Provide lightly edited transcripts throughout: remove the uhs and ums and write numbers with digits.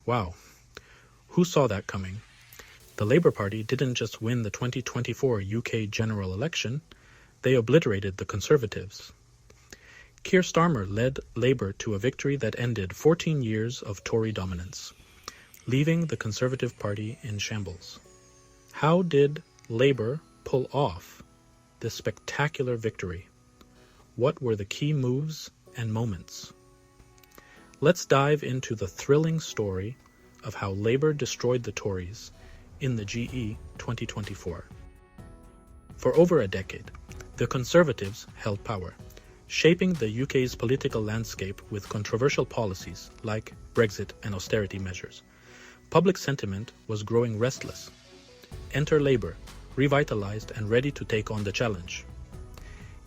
Wow, who saw that coming? The Labour Party didn't just win the 2024 UK general election, they obliterated the Conservatives. Keir Starmer led Labour to a victory that ended 14 years of Tory dominance, leaving the Conservative Party in shambles. How did Labour pull off this spectacular victory? What were the key moves and moments? Let's dive into the thrilling story of how Labour destroyed the Tories in the GE2024. For over a decade, the Conservatives held power, shaping the UK's political landscape with controversial policies like Brexit and austerity measures. Public sentiment was growing restless. Enter Labour, revitalised and ready to take on the challenge.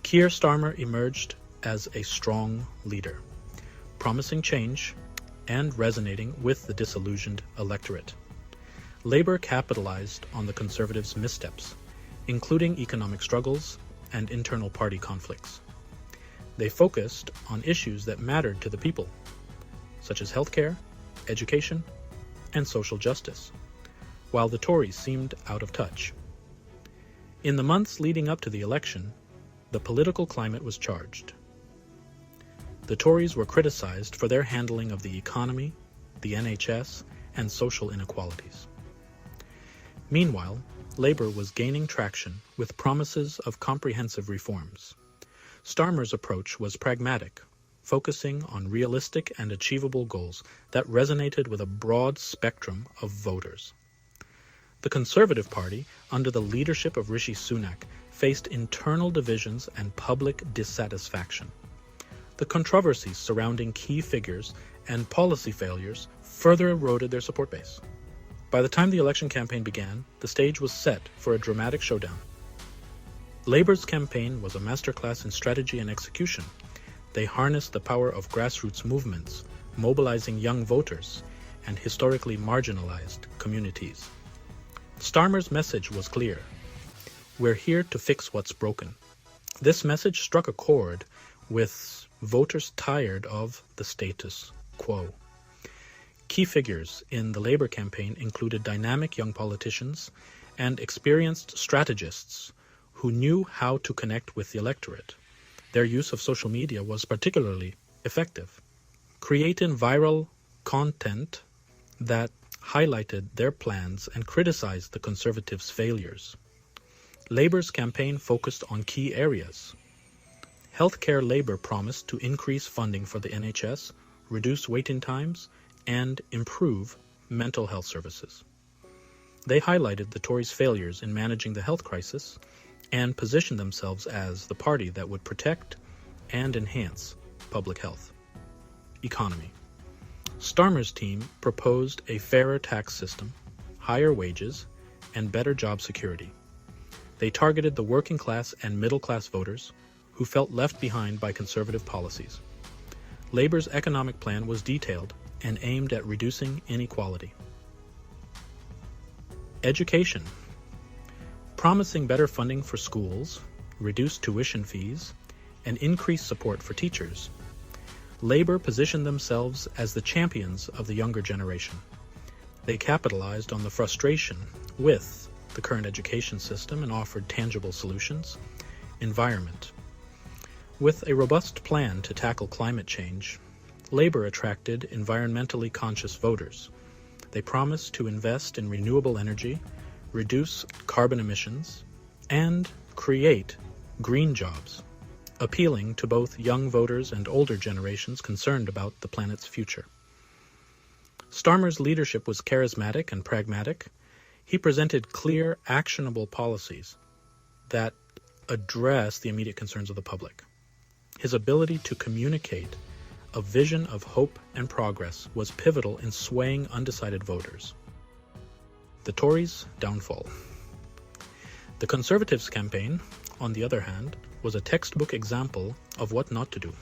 Keir Starmer emerged as a strong leader, promising change and resonating with the disillusioned electorate. Labour capitalised on the Conservatives' missteps, including economic struggles and internal party conflicts. They focused on issues that mattered to the people, such as healthcare, education, and social justice, while the Tories seemed out of touch. In the months leading up to the election, the political climate was charged. The Tories were criticised for their handling of the economy, the NHS, and social inequalities. Meanwhile, Labour was gaining traction with promises of comprehensive reforms. Starmer's approach was pragmatic, focusing on realistic and achievable goals that resonated with a broad spectrum of voters. The Conservative Party, under the leadership of Rishi Sunak, faced internal divisions and public dissatisfaction. The controversies surrounding key figures and policy failures further eroded their support base. By the time the election campaign began, the stage was set for a dramatic showdown. Labour's campaign was a masterclass in strategy and execution. They harnessed the power of grassroots movements, mobilizing young voters and historically marginalized communities. Starmer's message was clear. We're here to fix what's broken. This message struck a chord with voters tired of the status quo. Key figures in the Labour campaign included dynamic young politicians and experienced strategists who knew how to connect with the electorate. Their use of social media was particularly effective, creating viral content that highlighted their plans and criticized the Conservatives' failures. Labour's campaign focused on key areas. Healthcare Labour promised to increase funding for the NHS, reduce waiting times, and improve mental health services. They highlighted the Tories' failures in managing the health crisis and positioned themselves as the party that would protect and enhance public health. Economy. Starmer's team proposed a fairer tax system, higher wages, and better job security. They targeted the working class and middle class voters who felt left behind by conservative policies. Labour's economic plan was detailed and aimed at reducing inequality. Education. Promising better funding for schools, reduced tuition fees, and increased support for teachers, Labour positioned themselves as the champions of the younger generation. They capitalized on the frustration with the current education system and offered tangible solutions. Environment. With a robust plan to tackle climate change, Labour attracted environmentally conscious voters. They promised to invest in renewable energy, reduce carbon emissions, and create green jobs, appealing to both young voters and older generations concerned about the planet's future. Starmer's leadership was charismatic and pragmatic. He presented clear, actionable policies that address the immediate concerns of the public. His ability to communicate a vision of hope and progress was pivotal in swaying undecided voters. The Tories' downfall. The Conservatives' campaign, on the other hand, was a textbook example of what not to do.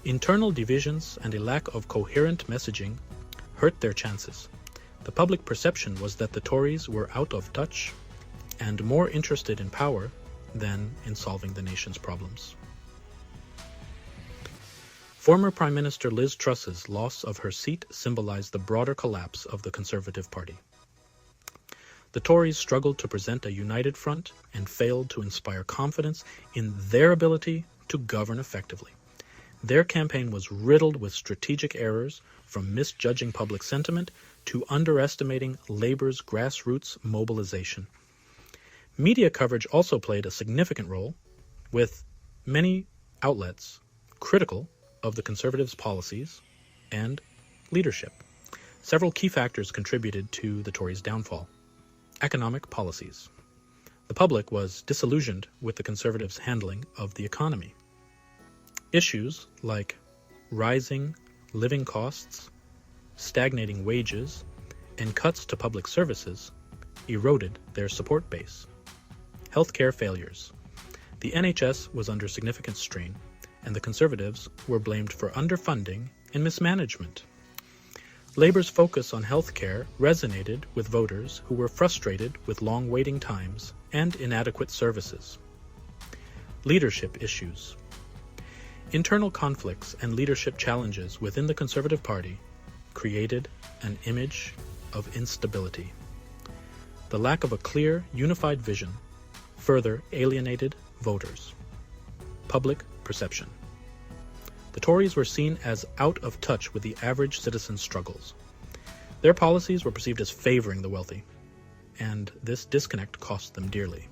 Internal divisions and a lack of coherent messaging hurt their chances. The public perception was that the Tories were out of touch and more interested in power than in solving the nation's problems. Former Prime Minister Liz Truss's loss of her seat symbolized the broader collapse of the Conservative Party. The Tories struggled to present a united front and failed to inspire confidence in their ability to govern effectively. Their campaign was riddled with strategic errors, from misjudging public sentiment to underestimating Labour's grassroots mobilization. Media coverage also played a significant role, with many outlets critical of the Conservatives' policies and leadership. Several key factors contributed to the Tories' downfall. Economic policies. The public was disillusioned with the Conservatives' handling of the economy. Issues like rising living costs, stagnating wages, and cuts to public services eroded their support base. Healthcare failures. The NHS was under significant strain, and the Conservatives were blamed for underfunding and mismanagement. Labour's focus on healthcare resonated with voters who were frustrated with long waiting times and inadequate services. Leadership issues. Internal conflicts and leadership challenges within the Conservative Party created an image of instability. The lack of a clear, unified vision further alienated voters. Public perception. The Tories were seen as out of touch with the average citizen's struggles. Their policies were perceived as favoring the wealthy, and this disconnect cost them dearly.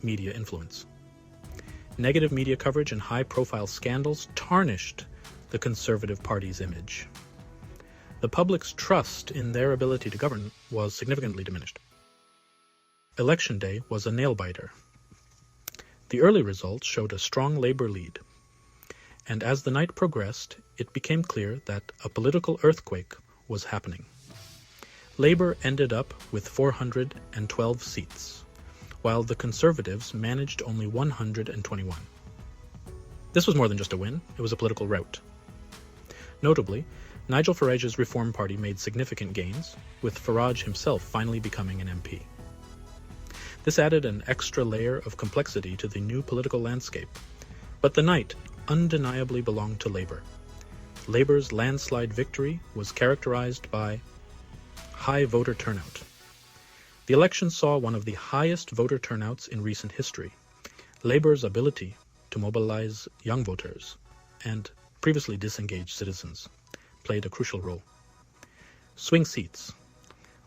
Media influence. Negative media coverage and high-profile scandals tarnished the Conservative Party's image. The public's trust in their ability to govern was significantly diminished. Election day was a nail-biter. The early results showed a strong Labour lead, and as the night progressed, it became clear that a political earthquake was happening. Labour ended up with 412 seats, while the Conservatives managed only 121. This was more than just a win, it was a political rout. Notably, Nigel Farage's Reform Party made significant gains, with Farage himself finally becoming an MP. This added an extra layer of complexity to the new political landscape, but the night undeniably belonged to Labour. Labour's landslide victory was characterized by high voter turnout. The election saw one of the highest voter turnouts in recent history. Labour's ability to mobilize young voters and previously disengaged citizens played a crucial role. Swing seats.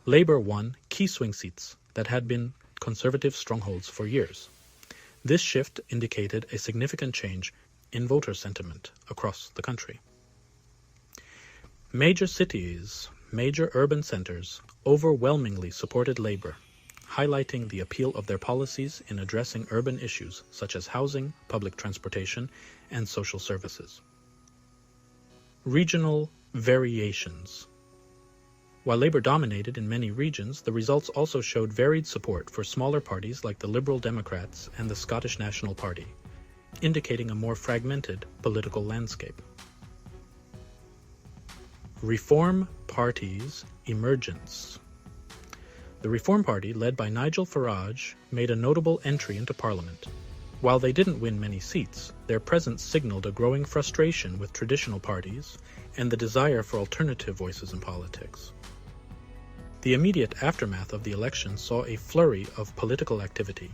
Labour won key swing seats that had been Conservative strongholds for years. This shift indicated a significant change in voter sentiment across the country. Major cities, major urban centers overwhelmingly supported Labour, highlighting the appeal of their policies in addressing urban issues such as housing, public transportation, and social services. Regional variations. While Labour dominated in many regions, the results also showed varied support for smaller parties like the Liberal Democrats and the Scottish National Party, indicating a more fragmented political landscape. Reform Party's emergence. The Reform Party, led by Nigel Farage, made a notable entry into Parliament. While they didn't win many seats, their presence signaled a growing frustration with traditional parties and the desire for alternative voices in politics. The immediate aftermath of the election saw a flurry of political activity.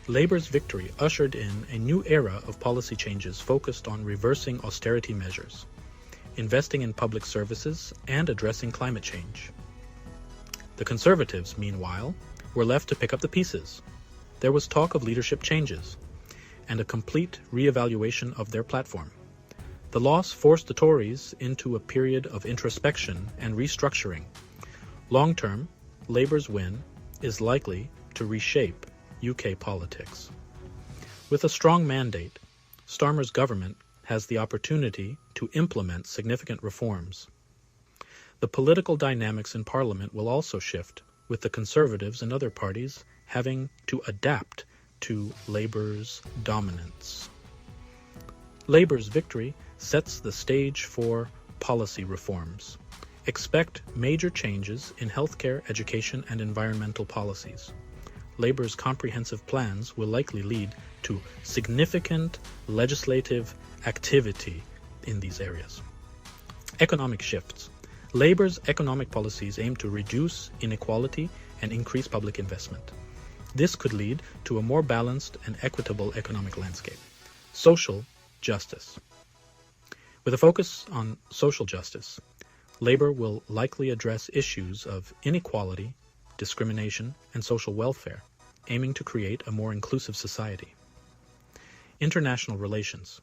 Labour's victory ushered in a new era of policy changes focused on reversing austerity measures, investing in public services, and addressing climate change. The Conservatives, meanwhile, were left to pick up the pieces. There was talk of leadership changes and a complete re-evaluation of their platform. The loss forced the Tories into a period of introspection and restructuring. Long-term, Labour's win is likely to reshape UK politics. With a strong mandate, Starmer's government has the opportunity to implement significant reforms. The political dynamics in Parliament will also shift, with the Conservatives and other parties having to adapt to Labour's dominance. Labour's victory sets the stage for policy reforms. Expect major changes in healthcare, education, and environmental policies. Labour's comprehensive plans will likely lead to significant legislative activity in these areas. Economic shifts. Labour's economic policies aim to reduce inequality and increase public investment. This could lead to a more balanced and equitable economic landscape. Social justice. With a focus on social justice, Labour will likely address issues of inequality, discrimination, and social welfare, aiming to create a more inclusive society. International relations.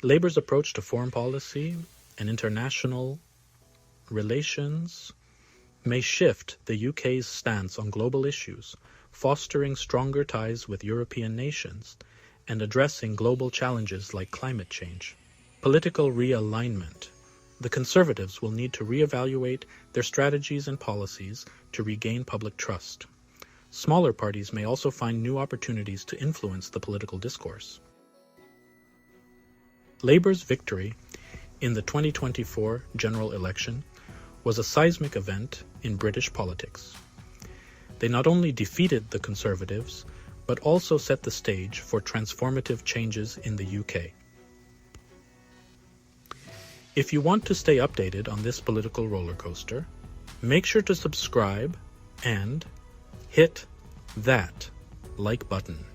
Labour's approach to foreign policy and international relations may shift the UK's stance on global issues, fostering stronger ties with European nations and addressing global challenges like climate change. Political realignment. The Conservatives will need to reevaluate their strategies and policies to regain public trust. Smaller parties may also find new opportunities to influence the political discourse. Labour's victory in the 2024 general election was a seismic event in British politics. They not only defeated the Conservatives, but also set the stage for transformative changes in the UK. If you want to stay updated on this political roller coaster, make sure to subscribe and hit that like button.